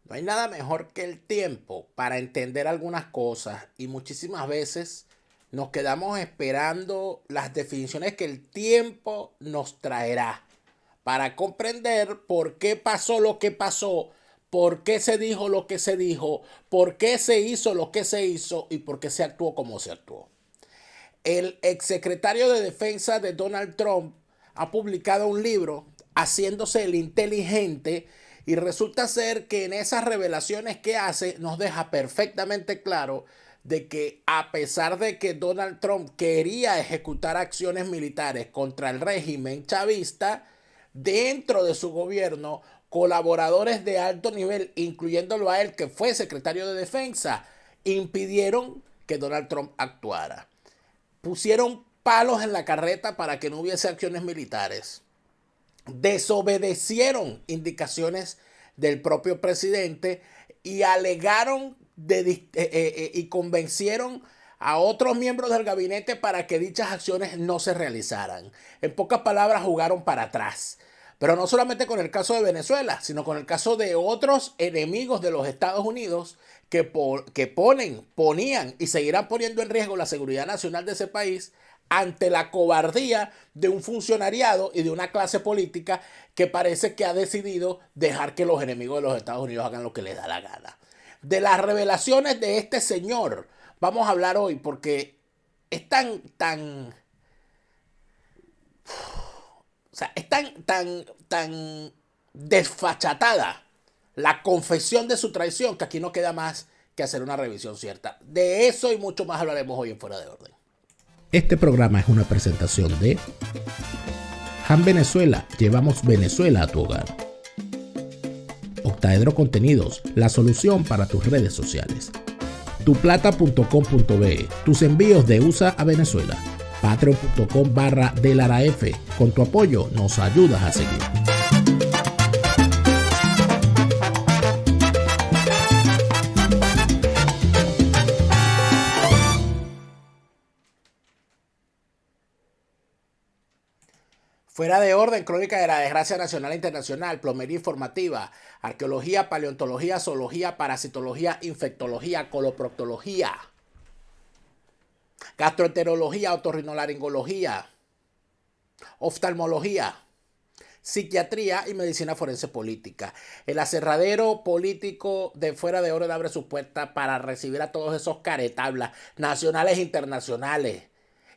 No hay nada mejor que el tiempo para entender algunas cosas y muchísimas veces nos quedamos esperando las definiciones que el tiempo nos traerá para comprender por qué pasó lo que pasó, por qué se dijo lo que se dijo, por qué se hizo lo que se hizo y por qué se actuó como se actuó. El exsecretario de Defensa de Donald Trump ha publicado un libro haciéndose el inteligente y resulta ser que en esas revelaciones que hace nos deja perfectamente claro de que a pesar de que Donald Trump quería ejecutar acciones militares contra el régimen chavista, dentro de su gobierno, colaboradores de alto nivel, incluyéndolo a él que fue secretario de Defensa, impidieron que Donald Trump actuara. Pusieron palos en la carreta para que no hubiese acciones militares. Desobedecieron indicaciones del propio presidente y alegaron y convencieron a otros miembros del gabinete para que dichas acciones no se realizaran. En pocas palabras, jugaron para atrás. Pero no solamente con el caso de Venezuela, sino con el caso de otros enemigos de los Estados Unidos que ponían y seguirán poniendo en riesgo la seguridad nacional de ese país ante la cobardía de un funcionariado y de una clase política que parece que ha decidido dejar que los enemigos de los Estados Unidos hagan lo que les da la gana. De las revelaciones de este señor vamos a hablar hoy porque es tan desfachatada la confesión de su traición que aquí no queda más que hacer una revisión cierta. De eso y mucho más hablaremos hoy en Fuera de Orden. Este programa es una presentación de Han Venezuela, llevamos Venezuela a tu hogar. Octaedro Contenidos, la solución para tus redes sociales. Tuplata.com.be, tus envíos de USA a Venezuela. Patreon.com/Delaraf, con tu apoyo nos ayudas a seguir. Fuera de Orden, crónica de la desgracia nacional e internacional, plomería informativa, arqueología, paleontología, zoología, parasitología, infectología, coloproctología, gastroenterología, otorrinolaringología, oftalmología, psiquiatría y medicina forense política. El aserradero político de Fuera de Orden abre sus puertas para recibir a todos esos caretablas nacionales e internacionales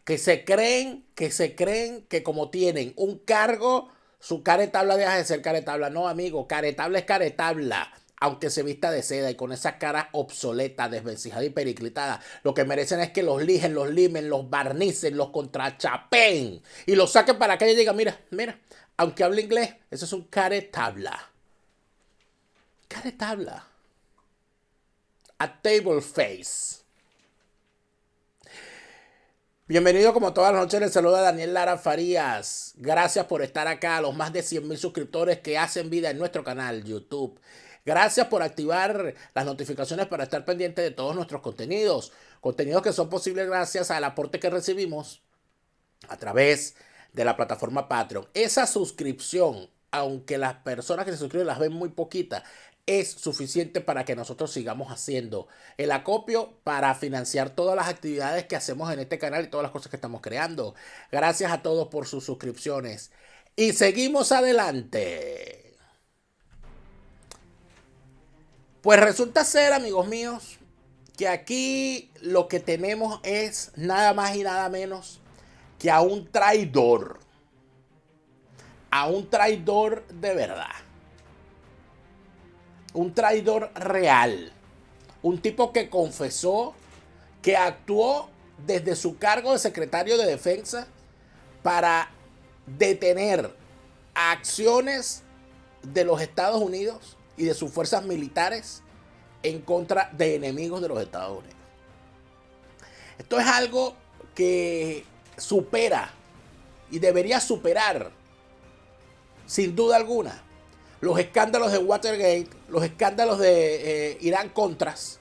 que se creen que como tienen un cargo, su caretabla deja de ser caretabla. No, amigo, caretabla es caretabla. Aunque se vista de seda y con esa cara obsoleta, desvencijada y periclitada, lo que merecen es que los lijen, los limen, los barnicen, los contrachapen y los saquen para que ella diga, mira, aunque hable inglés, eso es un caretabla. Caretabla. A table face. Bienvenido como todas las noches, les saluda Daniel Lara Farías. Gracias por estar acá, a los más de 100,000 suscriptores que hacen vida en nuestro canal YouTube. Gracias por activar las notificaciones para estar pendiente de todos nuestros contenidos. Contenidos que son posibles gracias al aporte que recibimos a través de la plataforma Patreon. Esa suscripción, aunque las personas que se suscriben las ven muy poquitas, es suficiente para que nosotros sigamos haciendo el acopio para financiar todas las actividades que hacemos en este canal y todas las cosas que estamos creando. Gracias a todos por sus suscripciones. Y seguimos adelante. Pues resulta ser, amigos míos, que aquí lo que tenemos es nada más y nada menos que a un traidor. A un traidor de verdad. Un traidor real. Un tipo que confesó que actuó desde su cargo de secretario de Defensa para detener acciones de los Estados Unidos y de sus fuerzas militares en contra de enemigos de los Estados Unidos. Esto es algo que supera y debería superar, sin duda alguna, los escándalos de Watergate, los escándalos de Irán-Contras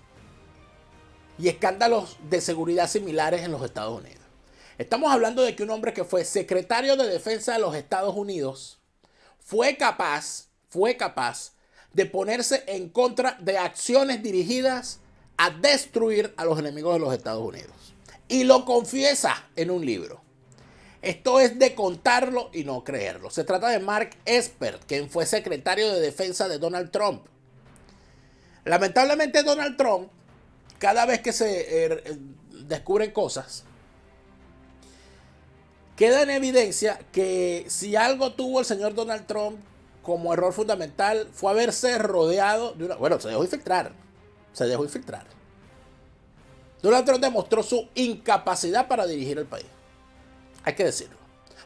y escándalos de seguridad similares en los Estados Unidos. Estamos hablando de que un hombre que fue secretario de Defensa de los Estados Unidos fue capaz de ponerse en contra de acciones dirigidas a destruir a los enemigos de los Estados Unidos. Y lo confiesa en un libro. Esto es de contarlo y no creerlo. Se trata de Mark Esper, quien fue secretario de defensa de Donald Trump. Lamentablemente Donald Trump, cada vez que se descubren cosas, queda en evidencia que si algo tuvo el señor Donald Trump como error fundamental fue haberse rodeado de una... Bueno, se dejó infiltrar. Donald Trump demostró su incapacidad para dirigir el país. Hay que decirlo.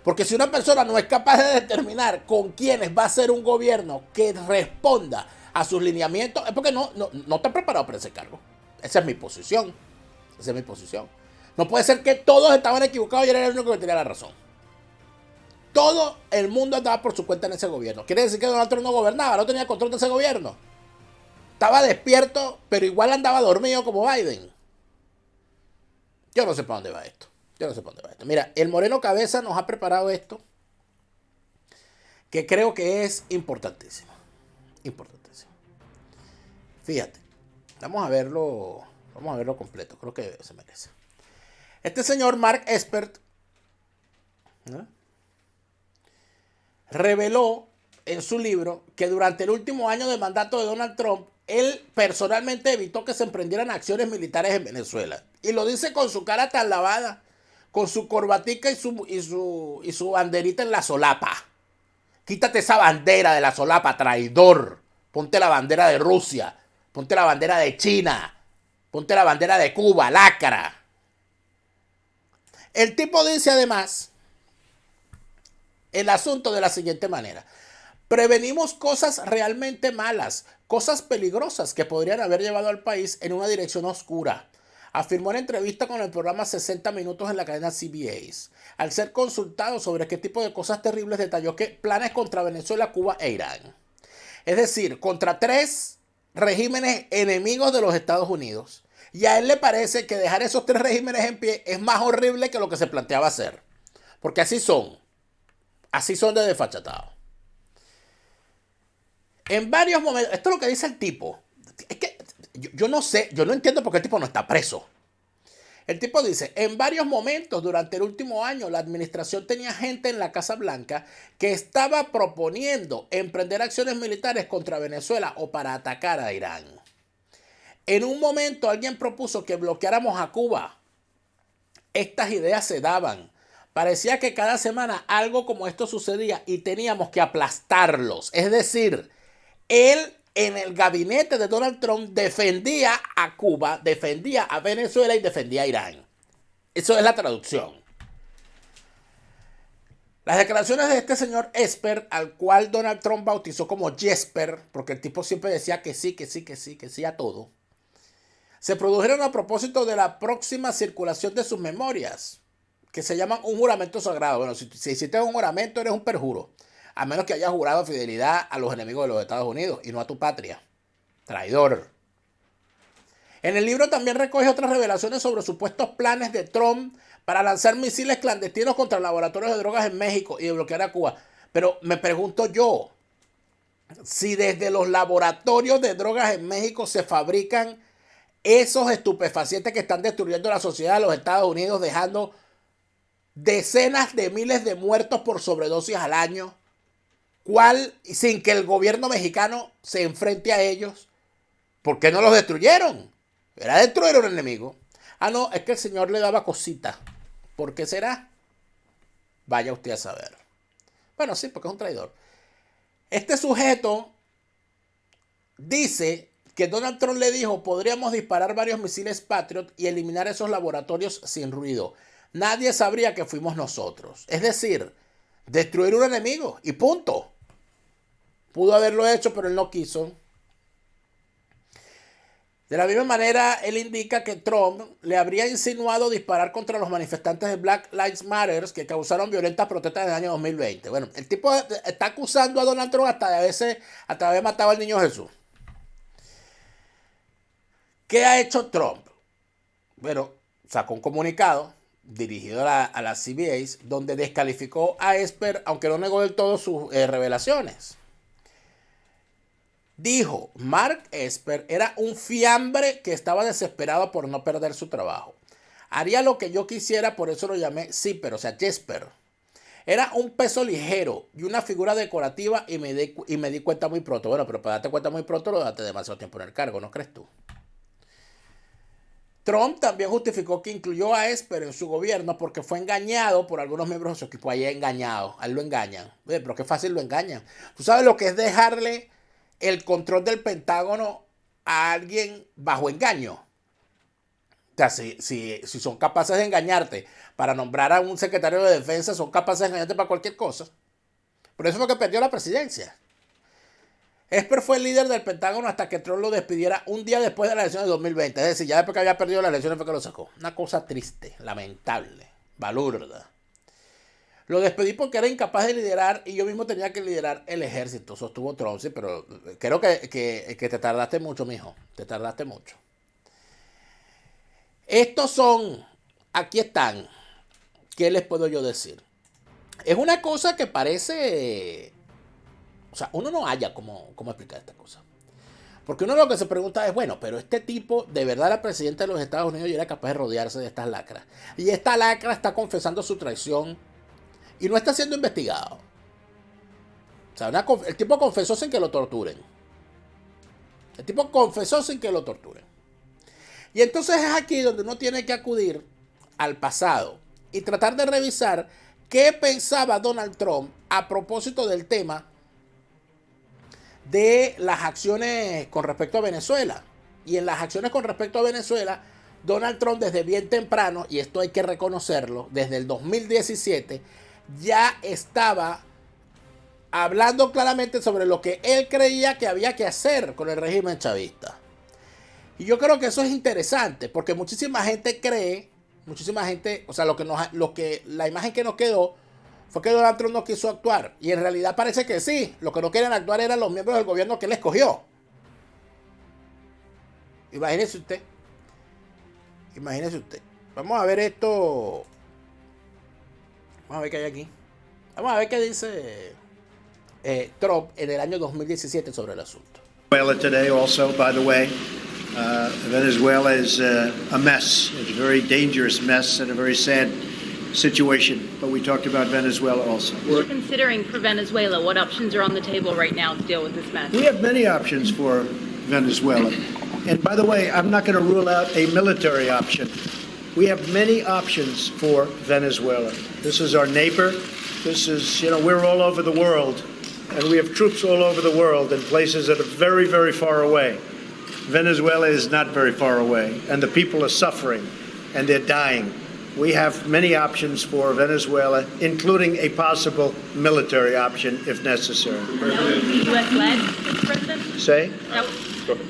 Porque si una persona no es capaz de determinar con quiénes va a ser un gobierno que responda a sus lineamientos, es porque no está preparado para ese cargo. Esa es mi posición. No puede ser que todos estaban equivocados y él era el único que tenía la razón. Todo el mundo andaba por su cuenta en ese gobierno. Quiere decir que Donald Trump no gobernaba, no tenía control de ese gobierno. Estaba despierto, pero igual andaba dormido como Biden. Yo no sé para dónde va esto. Mira, el Moreno Cabeza nos ha preparado esto, que creo que es importantísimo. Fíjate, vamos a verlo completo, creo que se merece. Este señor Mark Esper, ¿no?, reveló en su libro que durante el último año de mandato de Donald Trump, él personalmente evitó que se emprendieran acciones militares en Venezuela. Y lo dice con su cara tan lavada, con su corbatica y su banderita en la solapa. Quítate esa bandera de la solapa, traidor. Ponte la bandera de Rusia. Ponte la bandera de China. Ponte la bandera de Cuba, lacra. El tipo dice además el asunto de la siguiente manera: prevenimos cosas realmente malas, cosas peligrosas que podrían haber llevado al país en una dirección oscura, afirmó en entrevista con el programa 60 Minutos en la cadena CBS. Al ser consultado sobre qué tipo de cosas terribles, detalló que planes contra Venezuela, Cuba e Irán. Es decir, contra 3 regímenes enemigos de los Estados Unidos. Y a él le parece que dejar esos 3 regímenes en pie es más horrible que lo que se planteaba hacer. Porque así son de desfachatados. En varios momentos, esto es lo que dice el tipo. Es que yo no sé, yo no entiendo por qué el tipo no está preso. El tipo dice: en varios momentos durante el último año, la administración tenía gente en la Casa Blanca que estaba proponiendo emprender acciones militares contra Venezuela o para atacar a Irán. En un momento alguien propuso que bloqueáramos a Cuba. Estas ideas se daban. Parecía que cada semana algo como esto sucedía y teníamos que aplastarlos. Es decir, él en el gabinete de Donald Trump defendía a Cuba, defendía a Venezuela y defendía a Irán. Eso es la traducción. Las declaraciones de este señor Esper, al cual Donald Trump bautizó como Jesper, porque el tipo siempre decía que sí a todo, se produjeron a propósito de la próxima circulación de sus memorias, que se llaman un juramento sagrado. Bueno, si hiciste un juramento, eres un perjuro, a menos que hayas jurado fidelidad a los enemigos de los Estados Unidos y no a tu patria. Traidor. En el libro también recoge otras revelaciones sobre supuestos planes de Trump para lanzar misiles clandestinos contra laboratorios de drogas en México y de bloquear a Cuba. Pero me pregunto yo, si desde los laboratorios de drogas en México se fabrican esos estupefacientes que están destruyendo la sociedad de los Estados Unidos, dejando decenas de miles de muertos por sobredosis al año, sin que el gobierno mexicano se enfrente a ellos, ¿por qué no los destruyeron? Era destruir a un enemigo. Ah, no, es que el señor le daba cosita. ¿Por qué será? Vaya usted a saber. Bueno, sí, porque es un traidor. Este sujeto dice que Donald Trump le dijo: podríamos disparar varios misiles Patriot y eliminar esos laboratorios sin ruido. Nadie sabría que fuimos nosotros. Es decir, destruir un enemigo y punto. Pudo haberlo hecho, pero él no quiso. De la misma manera, él indica que Trump le habría insinuado disparar contra los manifestantes de Black Lives Matter que causaron violentas protestas en el año 2020. Bueno, el tipo está acusando a Donald Trump hasta de haber matado al niño Jesús. ¿Qué ha hecho Trump? Bueno, sacó un comunicado dirigido a la CBS donde descalificó a Esper, aunque no negó del todo sus revelaciones. Dijo, Mark Esper era un fiambre que estaba desesperado por no perder su trabajo. Haría lo que yo quisiera, por eso lo llamé Zipper, o sea, Jesper. Era un peso ligero y una figura decorativa y me di cuenta muy pronto. Bueno, pero para darte cuenta muy pronto lo daste demasiado tiempo en el cargo, ¿no crees tú? Trump también justificó que incluyó a Esper en su gobierno porque fue engañado por algunos miembros de su equipo. Ahí engañado, a él lo engañan. Pero qué fácil lo engañan. ¿Tú sabes lo que es dejarle el control del Pentágono a alguien bajo engaño? O sea, si son capaces de engañarte para nombrar a un secretario de defensa, son capaces de engañarte para cualquier cosa. Por eso fue que perdió la presidencia. Esper fue el líder del Pentágono hasta que Trump lo despidiera un día después de la elección de 2020. Es decir, ya después que había perdido las elecciones fue que lo sacó. Una cosa triste, lamentable, balurda. Lo despedí porque era incapaz de liderar y yo mismo tenía que liderar el ejército, sostuvo Trump. Sí, pero creo que te tardaste mucho, mijo. Te tardaste mucho. Estos son, aquí están. ¿Qué les puedo yo decir? Es una cosa que parece... O sea, uno no halla cómo explicar esta cosa. Porque uno lo que se pregunta es, bueno, pero este tipo de verdad era presidente de los Estados Unidos y era capaz de rodearse de estas lacras. Y esta lacra está confesando su traición y no está siendo investigado. O sea, el tipo confesó sin que lo torturen. El tipo confesó sin que lo torturen. Y entonces es aquí donde uno tiene que acudir al pasado y tratar de revisar qué pensaba Donald Trump a propósito del tema de las acciones con respecto a Venezuela. Y en las acciones con respecto a Venezuela, Donald Trump desde bien temprano, y esto hay que reconocerlo, desde el 2017, ya estaba hablando claramente sobre lo que él creía que había que hacer con el régimen chavista. Y yo creo que eso es interesante, porque muchísima gente cree, o sea, la imagen que nos quedó fue que Donald Trump no quiso actuar. Y en realidad parece que sí. Lo que no querían actuar eran los miembros del gobierno que él escogió. Imagínese usted. Imagínese usted. Vamos a ver esto. Vamos a ver qué hay aquí. Vamos a ver qué dice Trump en el año 2017 sobre el asunto. Venezuela today also, by the way. Venezuela is a mess. It's a very dangerous mess and a very sad situation, but we talked about Venezuela also. We're considering for Venezuela, what options are on the table right now to deal with this mess? We have many options for Venezuela. And by the way, I'm not going to rule out a military option. We have many options for Venezuela. This is our neighbor. This is, we're all over the world, and we have troops all over the world in places that are very, very far away. Venezuela is not very far away, and the people are suffering, and they're dying. We have many options for Venezuela, including a possible military option if necessary. That would be U.S.-led, Mr. President? Say?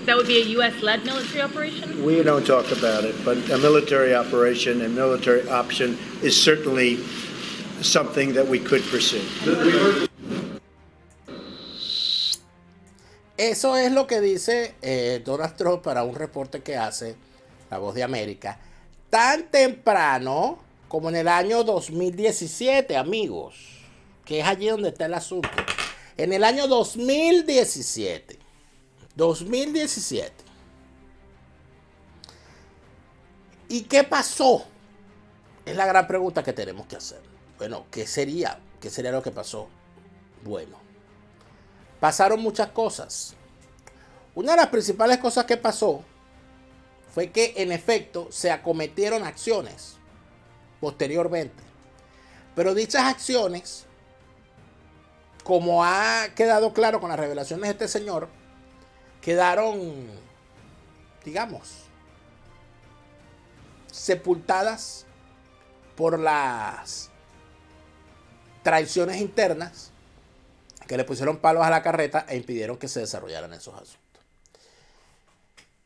That would be a U.S.-led military operation? We don't talk about it, but a military operation and military option is certainly something that we could pursue. Eso es lo que dice Donald Trump para un reporte que hace La Voz de América. Tan temprano como en el año 2017, amigos, que es allí donde está el asunto. En el año 2017. ¿Y qué pasó? Es la gran pregunta que tenemos que hacer. Bueno, ¿qué sería? ¿Qué sería lo que pasó? Bueno, pasaron muchas cosas. Una de las principales cosas que pasó fue que en efecto se acometieron acciones posteriormente. Pero dichas acciones, como ha quedado claro con las revelaciones de este señor, quedaron, digamos, sepultadas por las traiciones internas que le pusieron palos a la carreta e impidieron que se desarrollaran esos asuntos.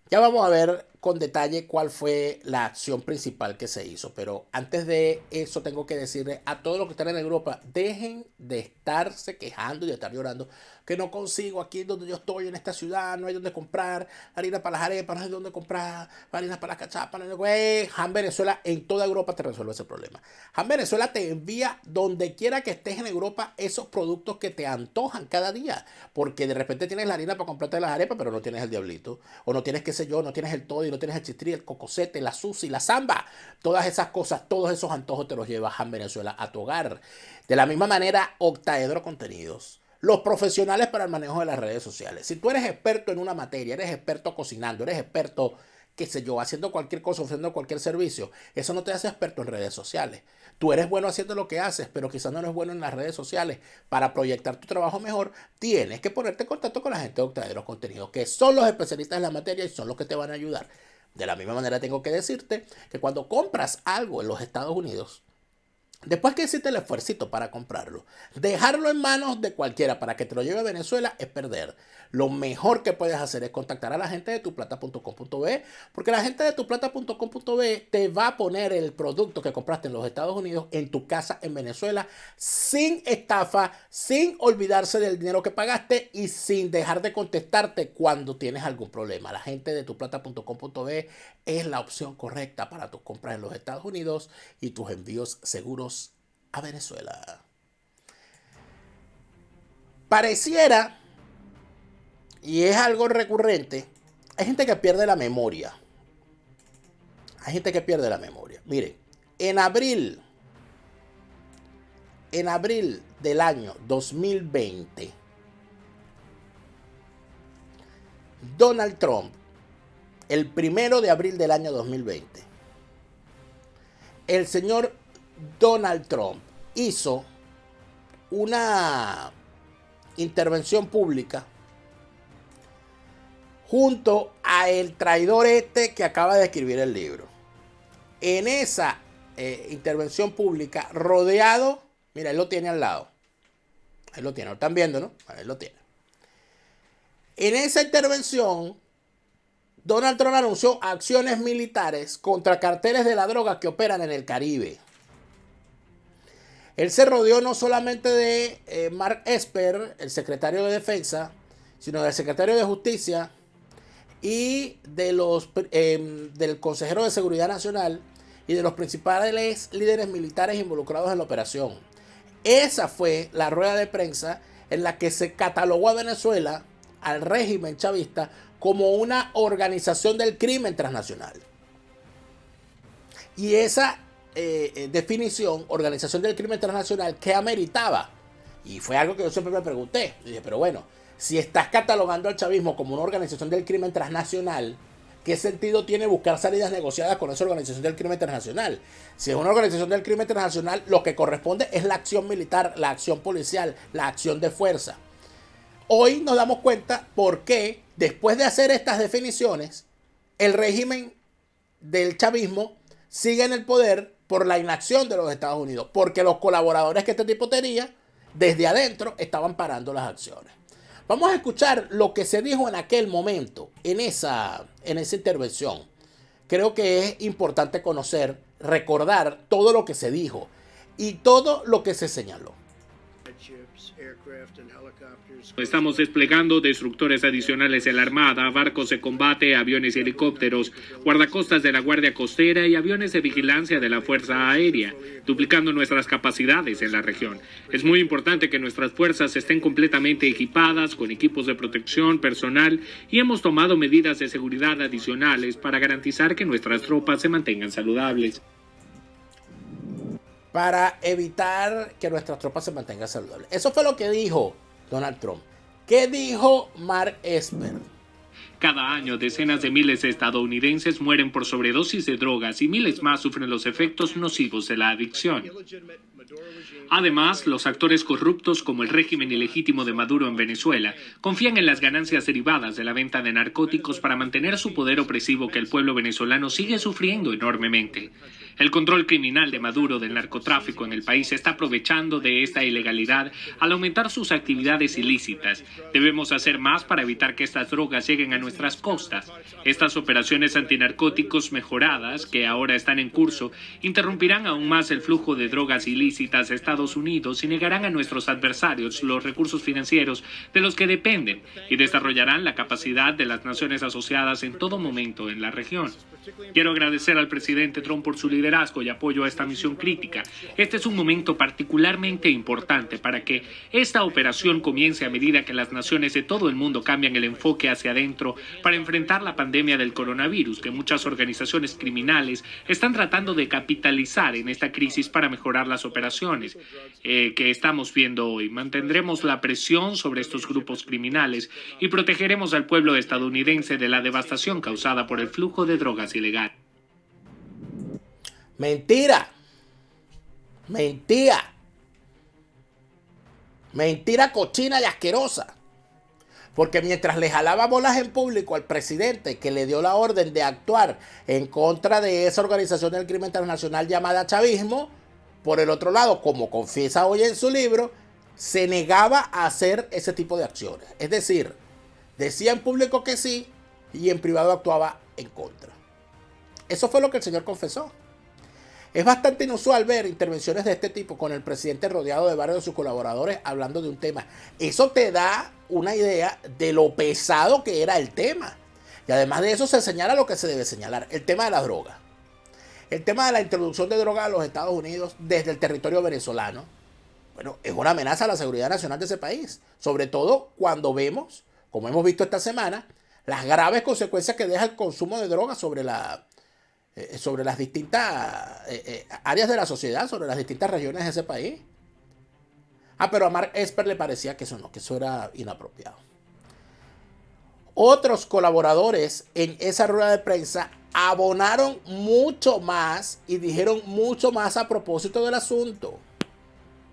Ya vamos a ver con detalle cuál fue la acción principal que se hizo, pero antes de eso tengo que decirle a todos los que están en Europa, dejen de estarse quejando y de estar llorando que no consigo aquí donde yo estoy en esta ciudad, no hay donde comprar harina para las arepas, no hay donde comprar harina para las cachapas, no hay... Han Venezuela en toda Europa te resuelve ese problema. Han Venezuela te envía donde quiera que estés en Europa esos productos que te antojan cada día, porque de repente tienes la harina para comprarte las arepas, pero no tienes el diablito, o no tienes, qué sé yo, no tienes el toddy, no tienes el chistrí, el cocosete, la sushi, la samba. Todas esas cosas, todos esos antojos te los lleva Han Venezuela a tu hogar. De la misma manera, Octaedro Contenidos, los profesionales para el manejo de las redes sociales. Si tú eres experto en una materia, eres experto cocinando, eres experto, qué sé yo, haciendo cualquier cosa, ofreciendo cualquier servicio, eso no te hace experto en redes sociales. Tú eres bueno haciendo lo que haces, pero quizás no eres bueno en las redes sociales. Para proyectar tu trabajo mejor, tienes que ponerte en contacto con la gente de Octaedro Contenidos, que son los especialistas en la materia y son los que te van a ayudar. De la misma manera tengo que decirte que cuando compras algo en los Estados Unidos, después que hiciste el esfuercito para comprarlo, dejarlo en manos de cualquiera para que te lo lleve a Venezuela es perder. Lo mejor que puedes hacer es contactar a la gente de tuplata.com.be, porque la gente de tuplata.com.be te va a poner el producto que compraste en los Estados Unidos en tu casa en Venezuela sin estafa, sin olvidarse del dinero que pagaste y sin dejar de contestarte cuando tienes algún problema. La gente de tuplata.com.be es la opción correcta para tus compras en los Estados Unidos y tus envíos seguros a Venezuela. Pareciera, y es algo recurrente, hay gente que pierde la memoria. Hay gente que pierde la memoria. Miren, en abril del año 2020, Donald Trump, el 1 de abril del año 2020, el señor Donald Trump hizo una intervención pública junto a el traidor que acaba de escribir el libro. En esa intervención pública, rodeado, mira, él lo tiene al lado. Ahí lo tiene, lo están viendo, ¿no? Ahí lo tiene. En esa intervención, Donald Trump anunció acciones militares contra carteles de la droga que operan en el Caribe. Él se rodeó no solamente de Mark Esper, el secretario de Defensa, sino del secretario de Justicia y de del consejero de Seguridad Nacional y de los principales líderes militares involucrados en la operación. Esa fue la rueda de prensa en la que se catalogó a Venezuela, al régimen chavista, como una organización del crimen transnacional. Y esa definición, organización del crimen transnacional, ¿qué ameritaba? Y fue algo que yo siempre me pregunté. Dije, pero bueno, si estás catalogando al chavismo como una organización del crimen transnacional, ¿qué sentido tiene buscar salidas negociadas con esa organización del crimen transnacional? Si es una organización del crimen transnacional, lo que corresponde es la acción militar, la acción policial, la acción de fuerza. Hoy nos damos cuenta por qué, después de hacer estas definiciones, el régimen del chavismo sigue en el poder por la inacción de los Estados Unidos, porque los colaboradores que este tipo tenía desde adentro estaban parando las acciones. Vamos a escuchar lo que se dijo en aquel momento, en esa intervención. Creo que es importante conocer, recordar todo lo que se dijo y todo lo que se señaló. Estamos desplegando destructores adicionales en la Armada, barcos de combate, aviones y helicópteros, guardacostas de la Guardia Costera y aviones de vigilancia de la Fuerza Aérea, duplicando nuestras capacidades en la región. Es muy importante que nuestras fuerzas estén completamente equipadas con equipos de protección, personal, y hemos tomado medidas de seguridad adicionales para garantizar que nuestras tropas se mantengan saludables. Para evitar que nuestras tropas se mantengan saludables. Eso fue lo que dijo Donald Trump. ¿Qué dijo Mark Esper? Cada año, decenas de miles de estadounidenses mueren por sobredosis de drogas y miles más sufren los efectos nocivos de la adicción. Además, los actores corruptos como el régimen ilegítimo de Maduro en Venezuela confían en las ganancias derivadas de la venta de narcóticos para mantener su poder opresivo que el pueblo venezolano sigue sufriendo enormemente. El control criminal de Maduro del narcotráfico en el país se está aprovechando de esta ilegalidad al aumentar sus actividades ilícitas. Debemos hacer más para evitar que estas drogas lleguen a nuestras costas. Estas operaciones antinarcóticos mejoradas, que ahora están en curso, interrumpirán aún más el flujo de drogas ilícitas a Estados Unidos y negarán a nuestros adversarios los recursos financieros de los que dependen y desarrollarán la capacidad de las naciones asociadas en todo momento en la región. Quiero agradecer al presidente Trump por su liderazgo y apoyo a esta misión crítica. Este es un momento particularmente importante para que esta operación comience a medida que las naciones de todo el mundo cambian el enfoque hacia adentro para enfrentar la pandemia del coronavirus, que muchas organizaciones criminales están tratando de capitalizar en esta crisis para mejorar las operaciones que estamos viendo hoy. Mantendremos la presión sobre estos grupos criminales y protegeremos al pueblo estadounidense de la devastación causada por el flujo de drogas ilegal. Mentira. Mentira. Mentira cochina y asquerosa. Porque mientras le jalaba bolas en público al presidente que le dio la orden de actuar en contra de esa organización del crimen transnacional llamada chavismo, por el otro lado, como confiesa hoy en su libro, se negaba a hacer ese tipo de acciones. Es decir, decía en público que sí y en privado actuaba en contra. Eso fue lo que el señor confesó. Es bastante inusual ver intervenciones de este tipo con el presidente rodeado de varios de sus colaboradores hablando de un tema. Eso te da una idea de lo pesado que era el tema. Y además de eso se señala lo que se debe señalar, el tema de las drogas. El tema de la introducción de drogas a los Estados Unidos desde el territorio venezolano, bueno, es una amenaza a la seguridad nacional de ese país. Sobre todo cuando vemos, como hemos visto esta semana, las graves consecuencias que deja el consumo de drogas sobre las distintas áreas de la sociedad, sobre las distintas regiones de ese país. Pero a Mark Esper le parecía que eso era inapropiado. Otros colaboradores en esa rueda de prensa abonaron mucho más y dijeron mucho más a propósito del asunto.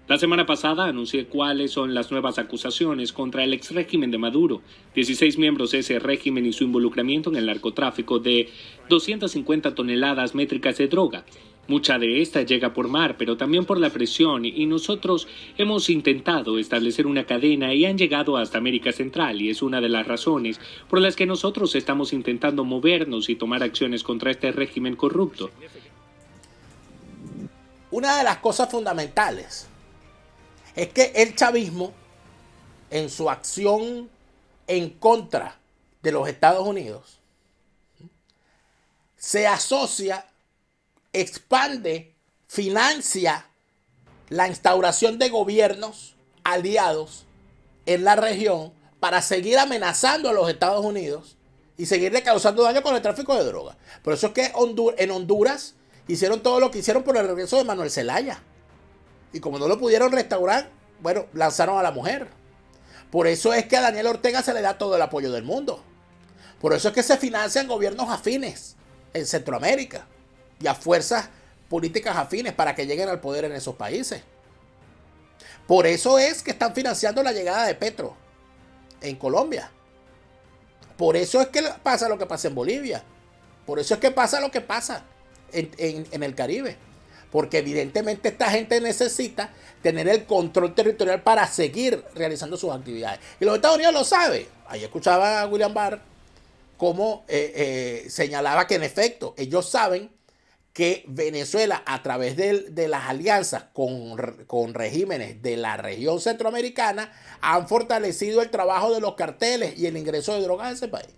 La semana pasada anuncié cuáles son las nuevas acusaciones contra el ex régimen de Maduro, 16 miembros de ese régimen y su involucramiento en el narcotráfico de 250 toneladas métricas de droga. Mucha de esta llega por mar, pero también por la presión, y nosotros hemos intentado establecer una cadena y han llegado hasta América Central, y es una de las razones por las que nosotros estamos intentando movernos y tomar acciones contra este régimen corrupto. Una de las cosas fundamentales es que el chavismo, en su acción en contra de los Estados Unidos, se asocia, expande, financia la instauración de gobiernos aliados en la región para seguir amenazando a los Estados Unidos y seguirle causando daño con el tráfico de drogas. Por eso es que en Honduras hicieron todo lo que hicieron por el regreso de Manuel Zelaya. Y como no lo pudieron restaurar, bueno, lanzaron a la mujer. Por eso es que a Daniel Ortega se le da todo el apoyo del mundo. Por eso es que se financian gobiernos afines en Centroamérica y a fuerzas políticas afines para que lleguen al poder en esos países. Por eso es que están financiando la llegada de Petro en Colombia. Por eso es que pasa lo que pasa en Bolivia. Por eso es que pasa lo que pasa en el Caribe. Porque evidentemente esta gente necesita tener el control territorial para seguir realizando sus actividades. Y los Estados Unidos lo saben. Ahí escuchaba a William Barr cómo señalaba que en efecto ellos saben que Venezuela, a través de las alianzas con regímenes de la región centroamericana, han fortalecido el trabajo de los carteles y el ingreso de drogas a ese país.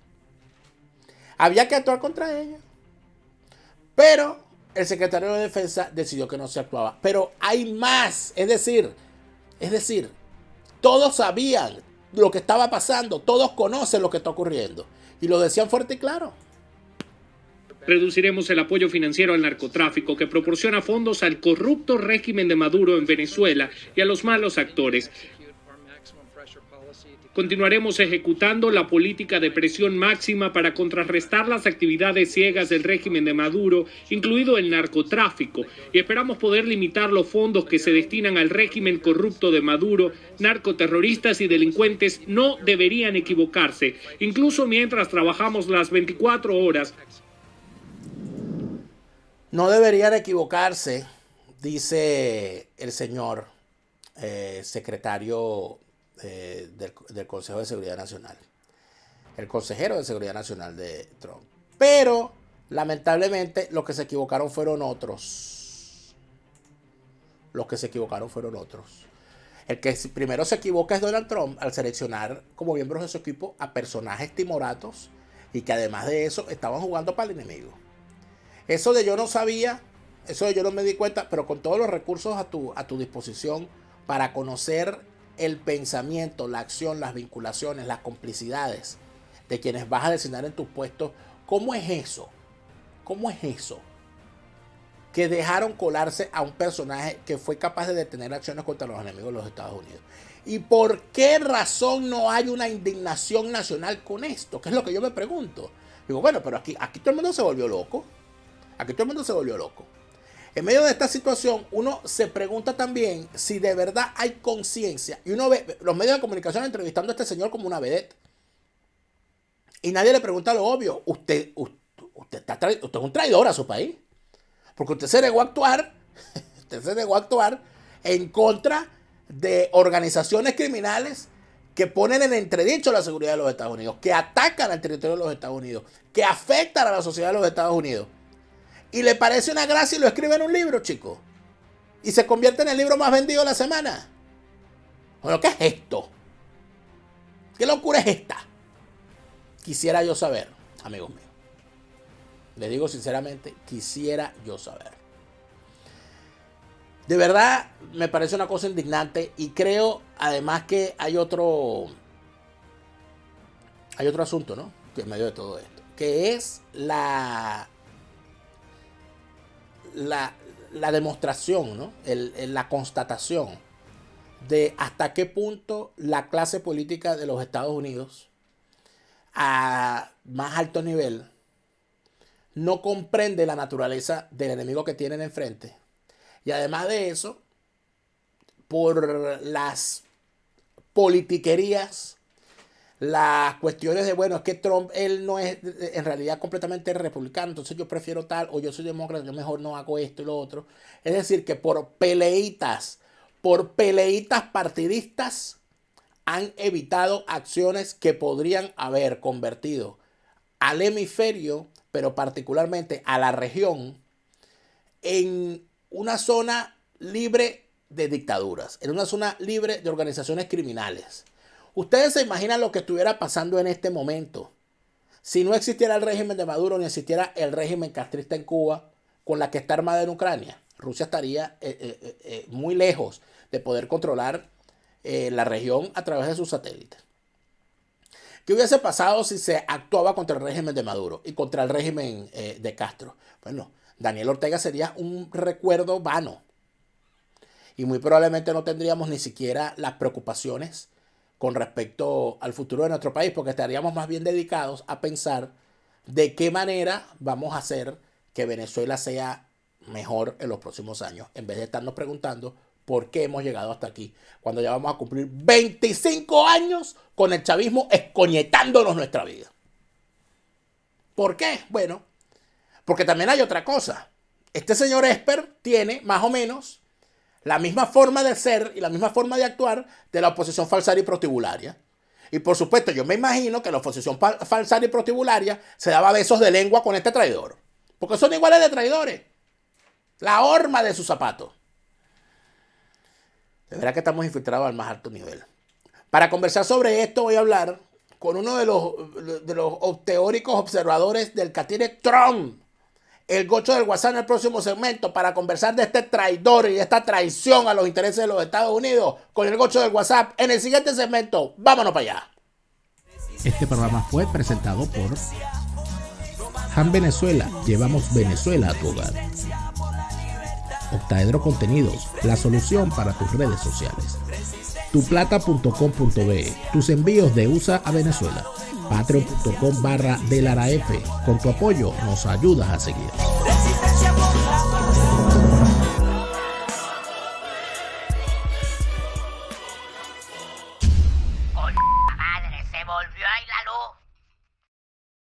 Había que actuar contra ellos. Pero el secretario de Defensa decidió que no se actuaba. Pero hay más. Es decir, todos sabían lo que estaba pasando. Todos conocen lo que está ocurriendo. Y lo decían fuerte y claro. Reduciremos el apoyo financiero al narcotráfico que proporciona fondos al corrupto régimen de Maduro en Venezuela y a los malos actores. Continuaremos ejecutando la política de presión máxima para contrarrestar las actividades ciegas del régimen de Maduro, incluido el narcotráfico, y esperamos poder limitar los fondos que se destinan al régimen corrupto de Maduro. Narcoterroristas y delincuentes no deberían equivocarse, incluso mientras trabajamos las 24 horas. No deberían equivocarse, dice el señor secretario del Consejo de Seguridad Nacional, el consejero de Seguridad Nacional de Trump. Pero, lamentablemente, los que se equivocaron fueron otros. El que primero se equivoca es Donald Trump al seleccionar como miembros de su equipo a personajes timoratos y que además de eso estaban jugando para el enemigo. Eso de yo no sabía, eso de yo no me di cuenta, pero con todos los recursos a tu disposición para conocer el pensamiento, la acción, las vinculaciones, las complicidades de quienes vas a designar en tus puestos, ¿cómo es eso? ¿Cómo es eso? Que dejaron colarse a un personaje que fue capaz de detener acciones contra los enemigos de los Estados Unidos. ¿Y por qué razón no hay una indignación nacional con esto? Que es lo que yo me pregunto. Digo, bueno, pero aquí todo el mundo se volvió loco. Aquí todo el mundo se volvió loco. En medio de esta situación, uno se pregunta también si de verdad hay conciencia. Y uno ve los medios de comunicación entrevistando a este señor como una vedette. Y nadie le pregunta lo obvio. Usted es un traidor a su país. Porque usted se negó a actuar en contra de organizaciones criminales que ponen en entredicho la seguridad de los Estados Unidos, que atacan al territorio de los Estados Unidos, que afectan a la sociedad de los Estados Unidos. Y le parece una gracia y lo escribe en un libro, chicos. Y se convierte en el libro más vendido de la semana. Bueno, ¿qué es esto? ¿Qué locura es esta? Quisiera yo saber, amigos míos. Les digo sinceramente, quisiera yo saber. De verdad, me parece una cosa indignante y creo además que hay otro asunto, ¿no? Que en medio de todo esto, que es la demostración, ¿no? La constatación de hasta qué punto la clase política de los Estados Unidos a más alto nivel no comprende la naturaleza del enemigo que tienen enfrente. Y además de eso, por las politiquerías, las cuestiones de, bueno, es que Trump, él no es en realidad completamente republicano, entonces yo prefiero tal, o yo soy demócrata, yo mejor no hago esto y lo otro. Es decir, que por peleitas partidistas, han evitado acciones que podrían haber convertido al hemisferio, pero particularmente a la región, en una zona libre de dictaduras, en una zona libre de organizaciones criminales. Ustedes se imaginan lo que estuviera pasando en este momento si no existiera el régimen de Maduro ni existiera el régimen castrista en Cuba con la que está armada en Ucrania. Rusia estaría muy lejos de poder controlar la región a través de sus satélites. ¿Qué hubiese pasado si se actuaba contra el régimen de Maduro y contra el régimen de Castro? Bueno, Daniel Ortega sería un recuerdo vano. Y muy probablemente no tendríamos ni siquiera las preocupaciones con respecto al futuro de nuestro país, porque estaríamos más bien dedicados a pensar de qué manera vamos a hacer que Venezuela sea mejor en los próximos años, en vez de estarnos preguntando por qué hemos llegado hasta aquí, cuando ya vamos a cumplir 25 años con el chavismo escoñetándonos nuestra vida. ¿Por qué? Bueno, porque también hay otra cosa. Este señor Esper tiene más o menos la misma forma de ser y la misma forma de actuar de la oposición falsaria y prostibularia. Y por supuesto, yo me imagino que la oposición falsaria y prostibularia se daba besos de lengua con este traidor. Porque son iguales de traidores. La horma de sus zapatos. De verdad que estamos infiltrados al más alto nivel. Para conversar sobre esto voy a hablar con uno de los teóricos observadores del que tiene Trump, el Gocho del WhatsApp, en el próximo segmento, para conversar de este traidor y de esta traición a los intereses de los Estados Unidos con el Gocho del WhatsApp en el siguiente segmento. Vámonos para allá. Este programa fue presentado por Han Venezuela. Llevamos Venezuela a tu hogar. Octaedro Contenidos, la solución para tus redes sociales. Tuplata.com.be, tus envíos de USA a Venezuela. Patreon.com/DelaraF. Con tu apoyo nos ayudas a seguir. Madre, se volvió a